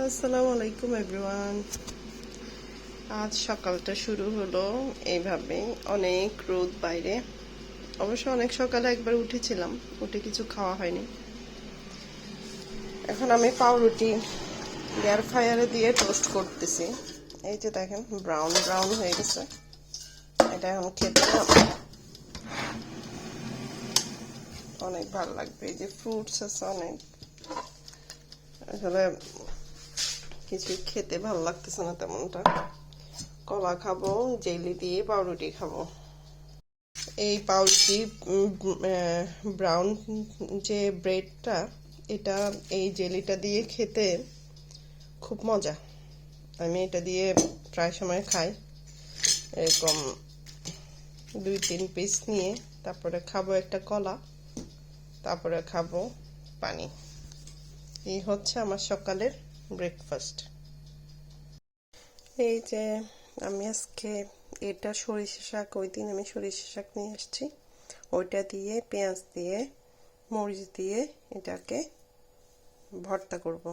আসসালামু আলাইকুম এভরিওয়ান। আজ সকালটা শুরু হলো এইভাবে, অনেক রোদ বাইরে। অবশ্য অনেক সকালে একবার উঠেছিলাম, উঠে কিছু খাওয়া হয়নি। এখন আমি পাউরুটি এয়ার ফ্রায়ারে দিয়ে টোস্ট করতেছি। এই যে দেখেন, ব্রাউন ব্রাউন হয়ে গেছে। এটা এখন খেতে অনেক ভালো লাগবে। এই যে ফ্রুটস আছে অনেক, আসলে কিছু খেতে ভালো লাগতেছে না তেমনটা। কলা খাবো, জেলি দিয়ে পাউরুটি খাবো। এই পাউরুটি ব্রাউন যে ব্রেডটা, এটা এই জেলিটা দিয়ে খেতে খুব মজা। আমি এটা দিয়ে প্রায় সময় খাই, এরকম 2-3 পিস নিয়ে। তারপরে খাবো একটা কলা, তারপরে খাবো পানি। এই হচ্ছে আমার সকালের ব্রেকফাস্ট। এই যে আমি আজকে এটা সরিষা শাক, ওই দিন আমি সরিষা শাক নিয়ে আসছি, ওইটা দিয়ে পেঁয়াজ দিয়ে মরিচ দিয়ে এটাকে ভর্তা করব।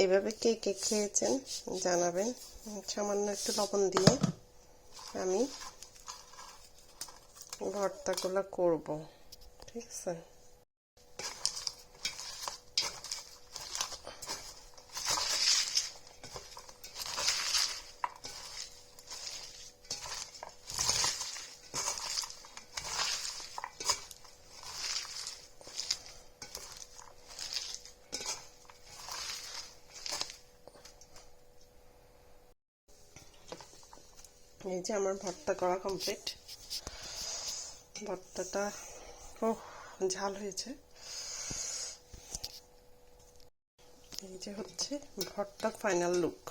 এভাবে কে কে খেয়েছেন জানাবেন। সামান্য একটু লবণ দিয়ে আমি ভর্তাগুলো করব, ঠিক আছে। এই যে আমার ভর্তা করা কমপ্লিট। ভর্তাটা ঝাল হয়েছে। এই যে হচ্ছে ভর্তার ফাইনাল লুক।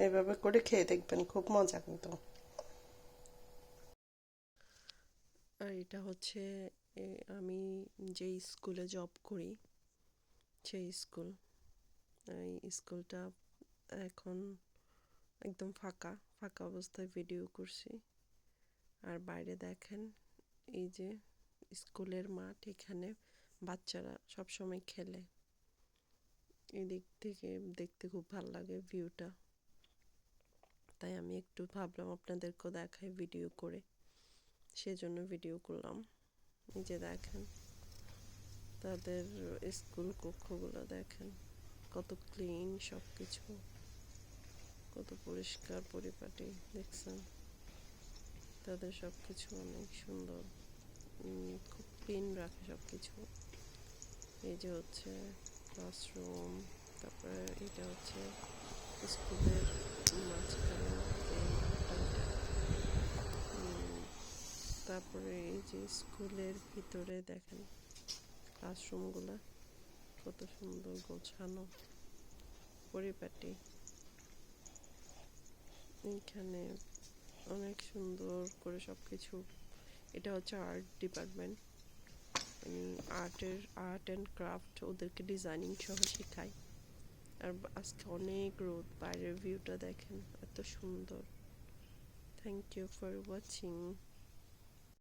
এইভাবে করে খেয়ে দেখবেন, খুব মজা কিন্তু। আর এটা হচ্ছে আমি যে স্কুলে জব করি সেই স্কুল। এই স্কুলটা এখন একদম ফাঁকা ফাঁকা অবস্থায় ভিডিও করছি। আর বাইরে দেখেন, এই যে স্কুলের মাঠ, এখানে বাচ্চারা সব সময় খেলে। এদিক থেকে দেখতে খুব ভালো লাগে ভিউটা, তাই আমি একটু ভাবলাম আপনাদেরকেও দেখাই ভিডিও করে, সেজন্য ভিডিও করলাম। এই যে দেখেন তাদের স্কুল কক্ষগুলো, দেখেন কত ক্লিন, সব কিছু কত পরিষ্কার পরিপাটি, দেখছেন তাদের সব কিছু অনেক সুন্দর, খুব ক্লিন রাখে সব কিছু। এই যে হচ্ছে ক্লাসরুম, তারপরে এটা হচ্ছে স্কুলের মাঝখানে যে মাঠটা ওটা। তারপরে এই যে স্কুলের ভিতরে দেখেন ক্লাসরুমগুলো কত সুন্দর গোছানো পরিপাটি। এইখানে অনেক সুন্দর করে সব কিছু। এটা হচ্ছে আর্ট ডিপার্টমেন্ট, আমি আর্ট অ্যান্ড ক্রাফট ওদেরকে ডিজাইনিং সহ শেখাই। আর আজকে অনেক রোদ, বাইরের ভিউটা দেখেন এত সুন্দর। Thank you for watching.